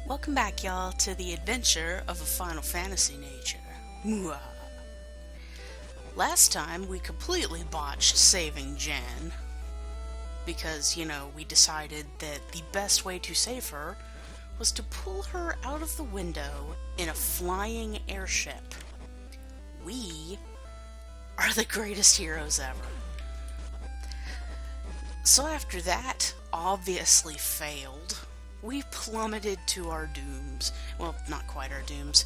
Welcome back, y'all, to the adventure of a Final Fantasy nature. Mwah. Last time, we completely botched saving Jen. Because, we decided that the best way to save her was to pull her out of the window in a flying airship. We are the greatest heroes ever. So after that obviously failed, we plummeted to our dooms. Well, not quite our dooms,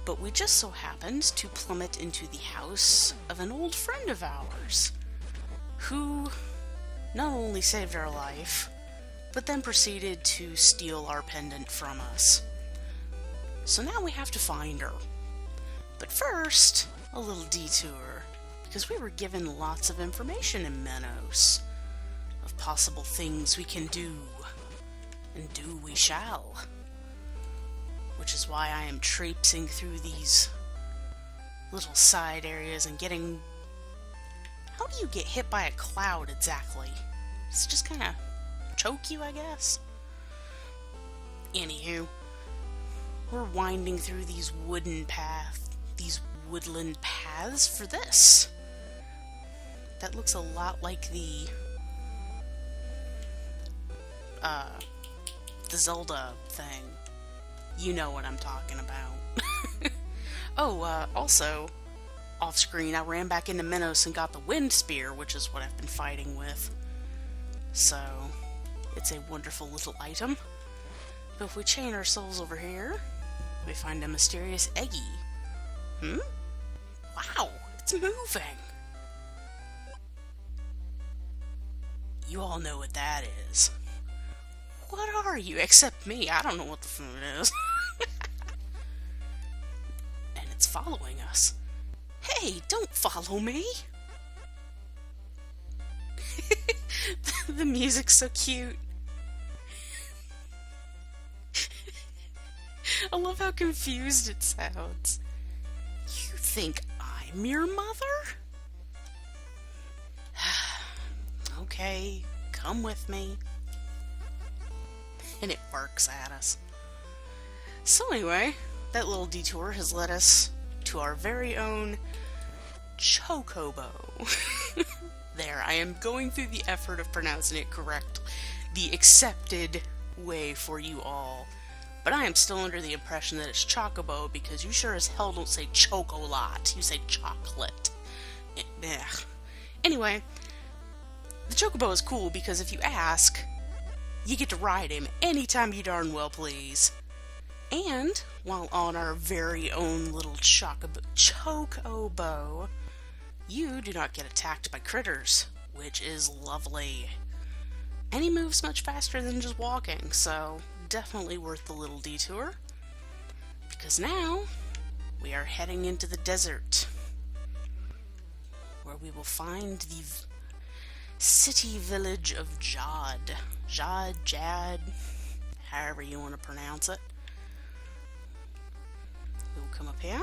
but we just so happened to plummet into the house of an old friend of ours, who not only saved our life, but then proceeded to steal our pendant from us. So now we have to find her. But first, a little detour, because we were given lots of information in Menos, of possible things we can do. And do we shall. Which is why I am traipsing through these little side areas and getting... How do you get hit by a cloud exactly? It's just kind of choke you, I guess? Anywho, we're winding through these woodland paths for this. That looks a lot like the Zelda thing. You know what I'm talking about. Also, off screen, I ran back into Menos and got the wind spear, which is what I've been fighting with. So, it's a wonderful little item. But if we chain our souls over here, we find a mysterious eggy. Wow, it's moving! You all know what that is. What are you? Except me. I don't know what the food is. And it's following us. Hey, don't follow me! The music's so cute. I love how confused it sounds. You think I'm your mother? Okay, come with me. And it barks at us. So anyway, that little detour has led us to our very own Chocobo. There, I am going through the effort of pronouncing it correct, the accepted way for you all. But I am still under the impression that it's Chocobo because you sure as hell don't say chocolate, you say chocolate. Anyway, the Chocobo is cool because if you ask, you get to ride him anytime you darn well please. And, while on our very own little Chocobo, you do not get attacked by critters, which is lovely. And he moves much faster than just walking, so definitely worth the little detour. Because now, we are heading into the desert, where we will find the city village of Jadd. Jadd, however you want to pronounce it. We will come up here.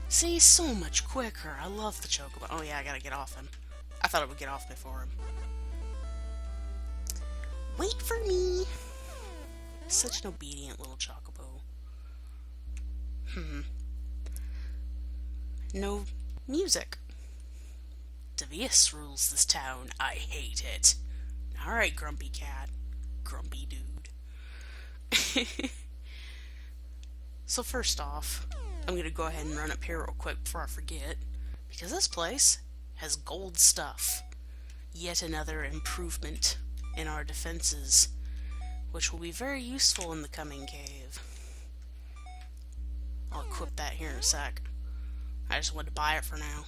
See, so much quicker. I love the Chocobo. Oh yeah, I gotta get off him. I thought it would get off before him. Wait for me! Such an obedient little Chocobo. No music. Devious rules this town. I hate it. Alright, grumpy cat. Grumpy dude. So first off, I'm going to go ahead and run up here real quick before I forget, because this place has gold stuff. Yet another improvement in our defenses, which will be very useful in the coming cave. I'll equip that here in a sec. I just wanted to buy it for now.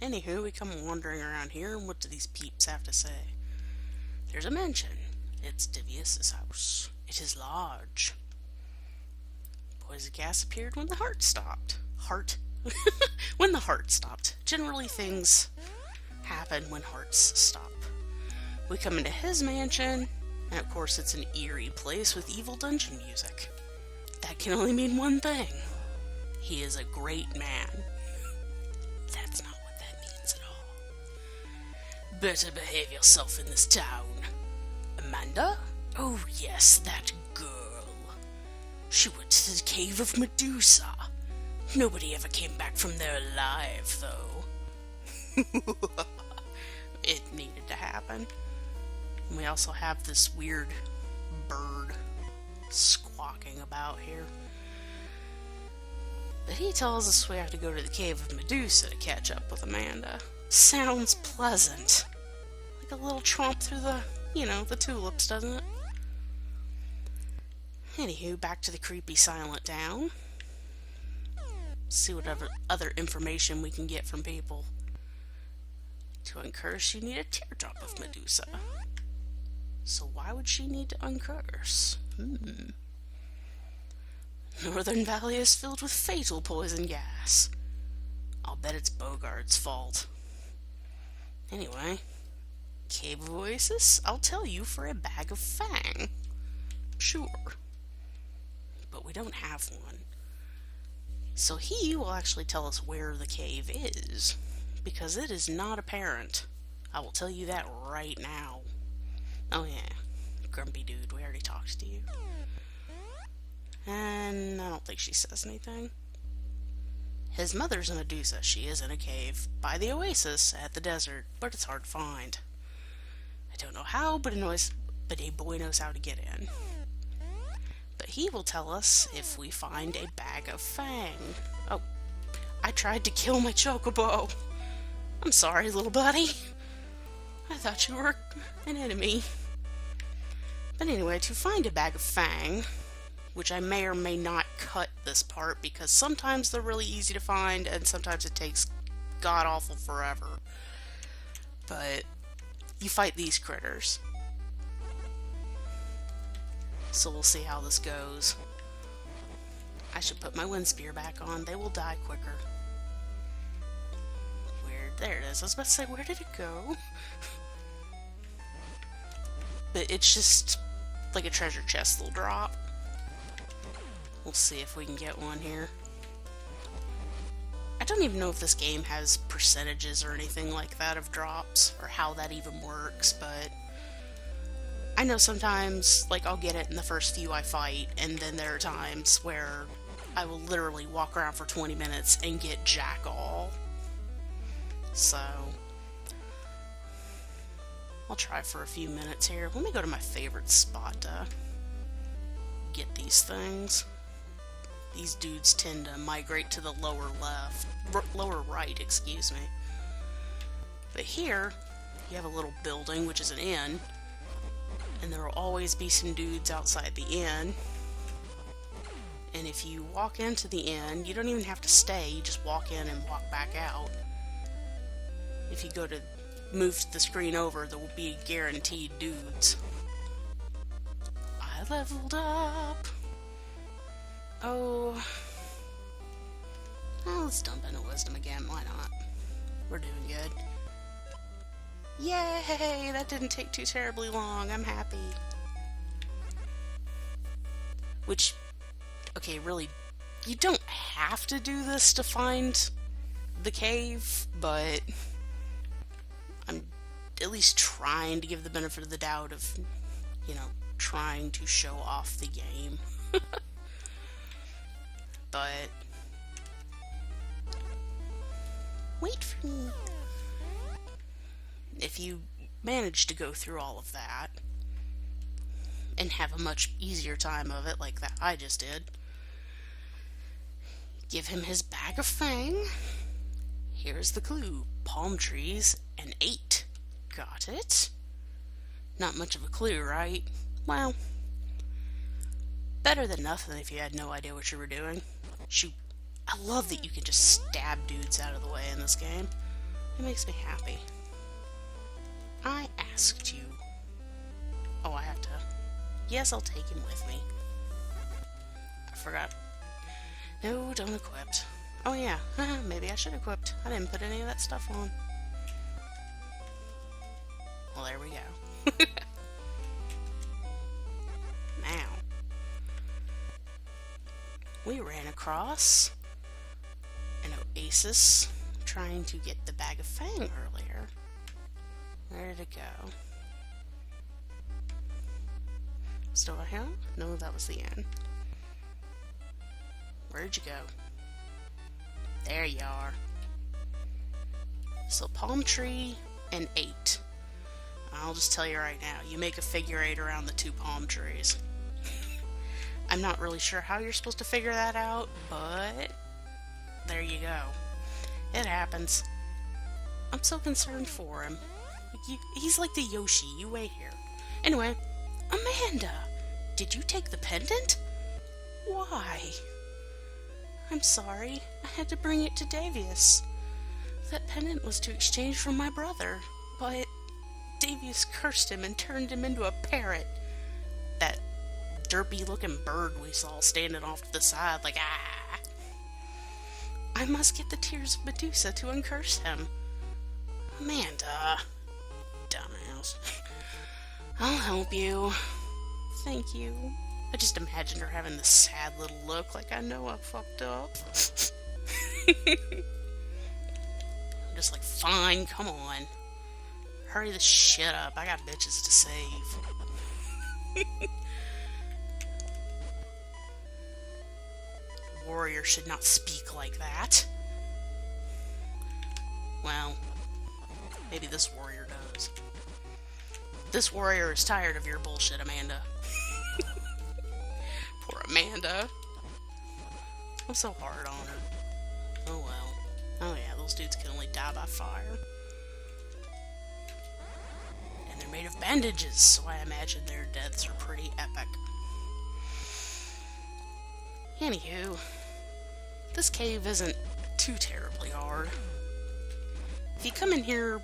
Anywho, we come wandering around here, and what do these peeps have to say? There's a mansion. It's Devious's house. It is large. Poison gas appeared when the heart stopped. When the heart stopped. Generally things happen when hearts stop. We come into his mansion, and of course it's an eerie place with evil dungeon music. That can only mean one thing. He is a great man. That's not what that means at all. Better behave yourself in this town. Amanda? Oh yes, that girl. She went to the cave of Medusa. Nobody ever came back from there alive, though. It needed to happen. And we also have this weird bird squawking about here. But he tells us we have to go to the cave of Medusa to catch up with Amanda. Sounds pleasant. Like a little tromp through the, the tulips, doesn't it? Anywho, back to the creepy silent town. See whatever other information we can get from people. To uncurse, you need a teardrop of Medusa. So why would she need to uncurse? Northern Valley is filled with fatal poison gas. I'll bet it's Bogart's fault. Anyway, Cave of Oasis, I'll tell you for a bag of Fang. Sure. But we don't have one. So he will actually tell us where the cave is, because it is not apparent. I will tell you that right now. Oh yeah, grumpy dude, we already talked to you. And I don't think she says anything. His mother's a Medusa. She is in a cave by the oasis at the desert, but it's hard to find. I don't know how, but a boy knows how to get in. But he will tell us if we find a bag of Fang. Oh, I tried to kill my chocobo. I'm sorry, little buddy. I thought you were an enemy. But anyway, to find a bag of Fang, which I may or may not cut this part because sometimes they're really easy to find and sometimes it takes god-awful forever. But you fight these critters. So we'll see how this goes. I should put my wind spear back on. They will die quicker. There it is. I was about to say, where did it go? But it's just like a treasure chest will drop. We'll see if we can get one here. I don't even know if this game has percentages or anything like that of drops, or how that even works, but I know sometimes, like, I'll get it in the first few I fight, and then there are times where I will literally walk around for 20 minutes and get jack all. So I'll try for a few minutes here. Let me go to my favorite spot to get these things. These dudes tend to migrate to the lower right, excuse me. But here, you have a little building, which is an inn, and there will always be some dudes outside the inn. And if you walk into the inn, you don't even have to stay, you just walk in and walk back out. If you go to move the screen over, there will be guaranteed dudes. I leveled up. Oh. Well, let's dump into wisdom again, why not? We're doing good. Yay! That didn't take too terribly long, I'm happy. Which, okay, really, you don't have to do this to find the cave, but I'm at least trying to give the benefit of the doubt of, trying to show off the game. But wait for me. If you manage to go through all of that and have a much easier time of it like that I just did, give him his bag of Fang. Here's the clue. Palm trees and 8. Got it? Not much of a clue, right? Well, better than nothing if you had no idea what you were doing. Shoot, I love that you can just stab dudes out of the way in this game. It makes me happy. I asked you. Oh, I have to. Yes, I'll take him with me. I forgot. No, don't equip. Oh yeah, maybe I should equip. I didn't put any of that stuff on. Well, there we go. Now, we ran across an oasis trying to get the bag of Fang earlier. Where did it go? Still a hill? No, that was the end. Where'd you go? There you are. So palm tree and 8. I'll just tell you right now, you make a figure 8 around the 2 palm trees. I'm not really sure how you're supposed to figure that out, but there you go. It happens. I'm so concerned for him. He's like the Yoshi, you wait here. Anyway, Amanda, did you take the pendant? Why? I'm sorry, I had to bring it to Davius. That pendant was to exchange from my brother, but Davius cursed him and turned him into a parrot. That derpy-looking bird we saw standing off to the side like, ah! I must get the tears of Medusa to uncurse him. Amanda. Dumbass. I'll help you. Thank you. I just imagined her having this sad little look like I know I fucked up. I'm just like, fine, come on. Hurry this shit up. I got bitches to save. Warrior should not speak like that. Well, maybe this warrior does. This warrior is tired of your bullshit, Amanda. Poor Amanda. I'm so hard on her. Oh well. Oh yeah, those dudes can only die by fire. And they're made of bandages, so I imagine their deaths are pretty epic. Anywho, this cave isn't too terribly hard. If you come in here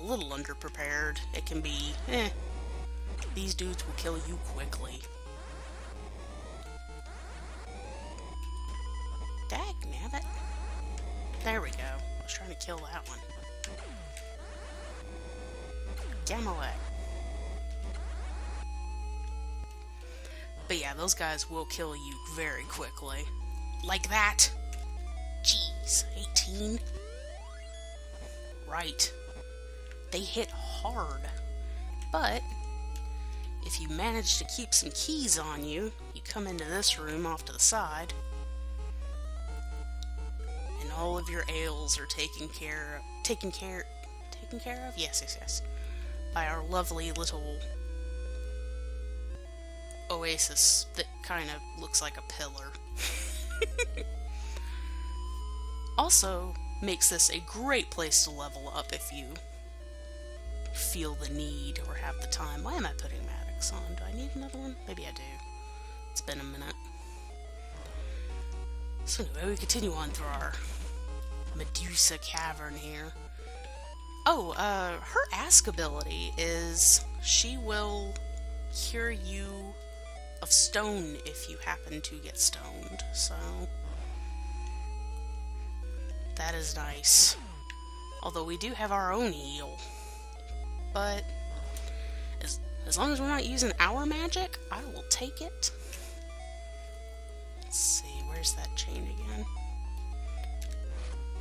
a little underprepared, it can be, these dudes will kill you quickly. Dagnabbit. There we go. I was trying to kill that one. Gamaway. But yeah, those guys will kill you very quickly. Like that. Jeez, 18? Right. They hit hard. But if you manage to keep some keys on you, you come into this room off to the side, and all of your ails are taken care of? Yes. By our lovely little oasis that kind of looks like a pillar. Also makes this a great place to level up if you feel the need or have the time. Why am I putting Maddox on? Do I need another one? Maybe I do. It's been a minute. So anyway, we continue on through our Medusa cavern here. Oh, her ask ability is she will cure you of stone if you happen to get stoned, so that is nice. Although we do have our own heal. But as long as we're not using our magic, I will take it. Let's see, where's that chain again?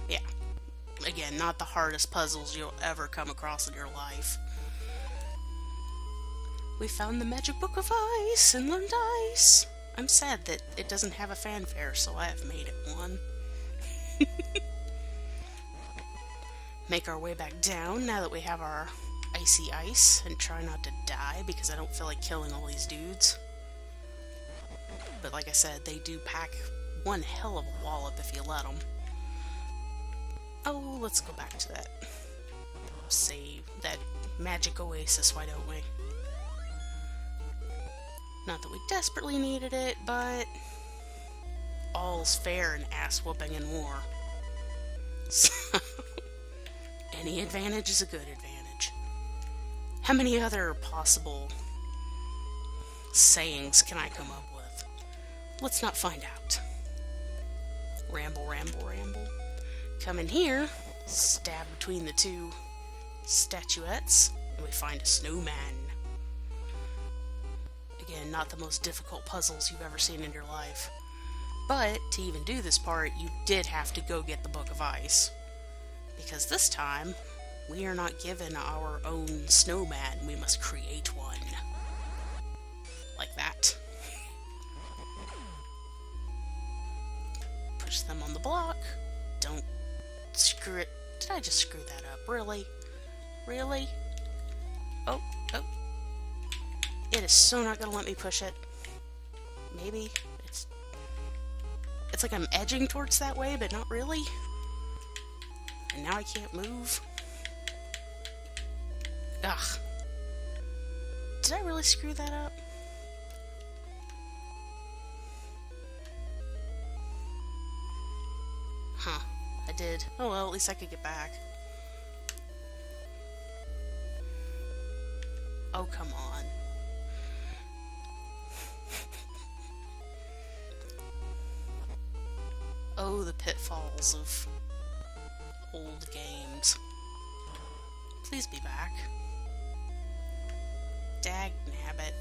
Yeah. Again, not the hardest puzzles you'll ever come across in your life. We found the magic book of ice and learned ice. I'm sad that it doesn't have a fanfare, so I have made it one. Make our way back down now that we have our icy ice, and try not to die because I don't feel like killing all these dudes. But like I said, they do pack one hell of a wallop if you let them. Oh, let's go back to that save, that magic oasis, why don't we? Not that we desperately needed it, but all's fair in ass-whooping in war. So, any advantage is a good advantage. How many other possible sayings can I come up with? Let's not find out. Ramble, ramble, ramble. Come in here, stab between the two statuettes, and we find a snowman. Again, not the most difficult puzzles you've ever seen in your life. But, to even do this part, you did have to go get the Book of Ice. Because this time, we are not given our own snowman, we must create one. push them on the block. Don't screw it. Did I just screw that up? Really? Really? Oh. It is so not gonna let me push it. Maybe. It's like I'm edging towards that way, but not really. And now I can't move. Ugh. Did I really screw that up? Huh. I did. Oh well, at least I could get back. Oh, come on. Oh, the pitfalls of old games. Please be back. Dag nabbit.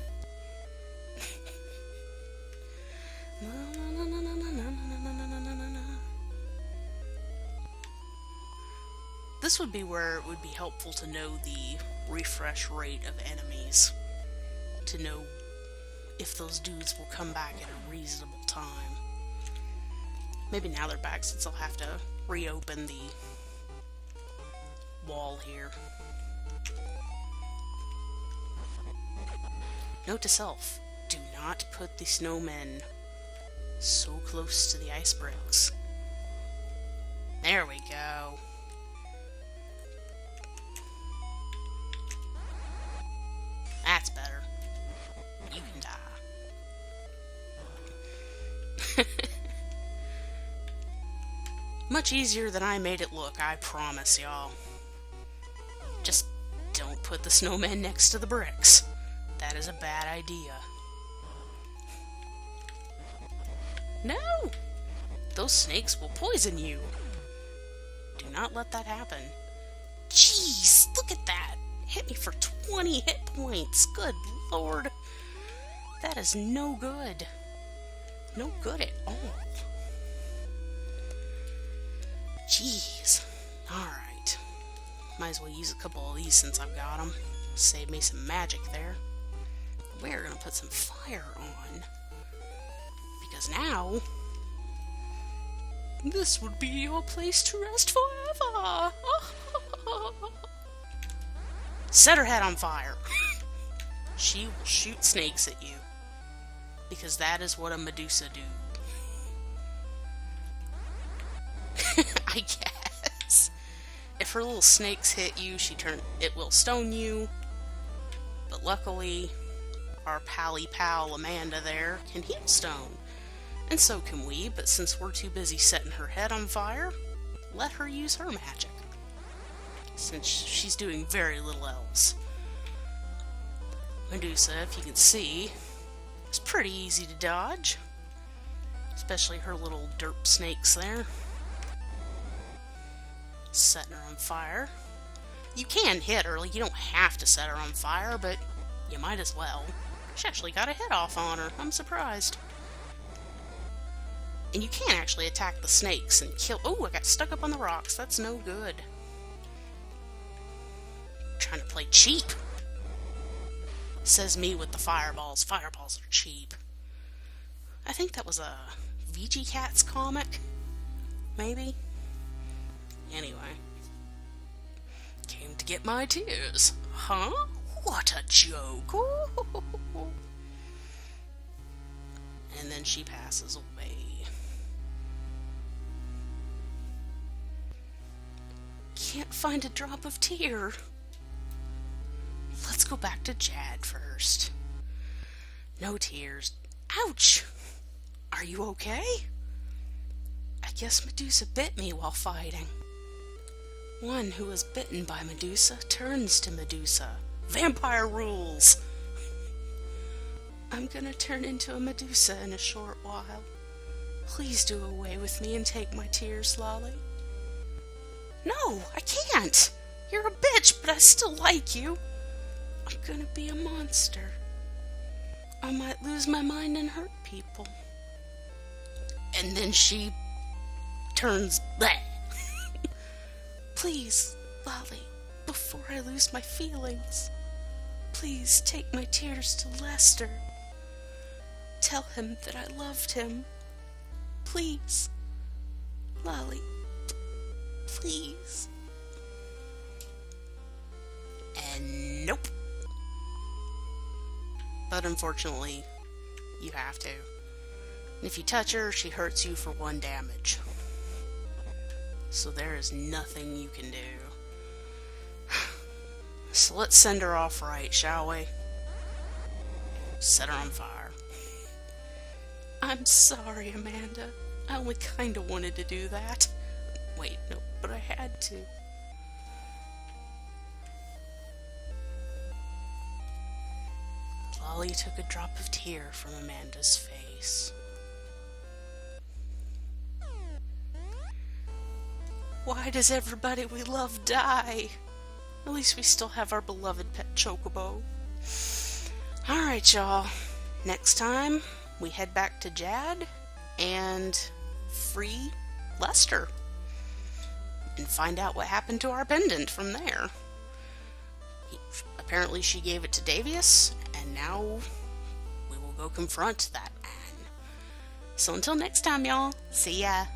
This would be where it would be helpful to know the refresh rate of enemies. To know if those dudes will come back at a reasonable time. Maybe now they're back since I'll have to reopen the wall here. Note to self, do not put the snowmen so close to the ice bricks. There we go. That's better. You can die. Much easier than I made it look, I promise y'all. Just don't put the snowmen next to the bricks. That is a bad idea. No! Those snakes will poison you. Do not let that happen. Jeez, look at that! Hit me for 20 hit points. Good lord. That is no good. No good at all. Jeez. Alright. Might as well use a couple of these since I've got them. Save me some magic there. We're gonna put some fire on. Because now... this would be your place to rest forever. Set her head on fire. She will shoot snakes at you. Because that is what a Medusa do. I guess. If her little snakes hit you, it will stone you. But luckily, our pally pal Amanda there can heal stone. And so can we, but since we're too busy setting her head on fire, let her use her magic. Since she's doing very little else. Medusa, if you can see, is pretty easy to dodge. Especially her little derp snakes there. Setting her on fire. You can hit her, like you don't have to set her on fire, but you might as well. She actually got a hit off on her. I'm surprised. And you can actually attack the snakes and kill... Oh, I got stuck up on the rocks. That's no good. Trying to play cheap. Says me with the fireballs. Fireballs are cheap. I think that was a VG Cats comic. Maybe? Anyway. Came to get my tears. Huh? What a joke. And then she passes away. Can't find a drop of tear. Let's go back to Jadd first. No tears. Ouch! Are you okay? I guess Medusa bit me while fighting. One who was bitten by Medusa turns to Medusa. Vampire rules! I'm gonna turn into a Medusa in a short while. Please do away with me and take my tears, Lali. No, I can't! You're a bitch, but I still like you. I'm gonna be a monster. I might lose my mind and hurt people. And then she turns bleh. Please, Lali, before I lose my feelings, please take my tears to Lester. Tell him that I loved him. Please. Lali, please. And nope. But unfortunately, you have to. And if you touch her, she hurts you for 1 damage. So there is nothing you can do. So let's send her off right, shall we? Set her on fire. I'm sorry, Amanda. I only kinda wanted to do that. Wait, no, but I had to. Lali took a drop of tear from Amanda's face. Why does everybody we love die? At least we still have our beloved pet Chocobo. Alright, y'all. Next time, we head back to Jadd and free Lester. And find out what happened to our pendant from there. Apparently she gave it to Davius, and now we will go confront that man. So until next time, y'all. See ya.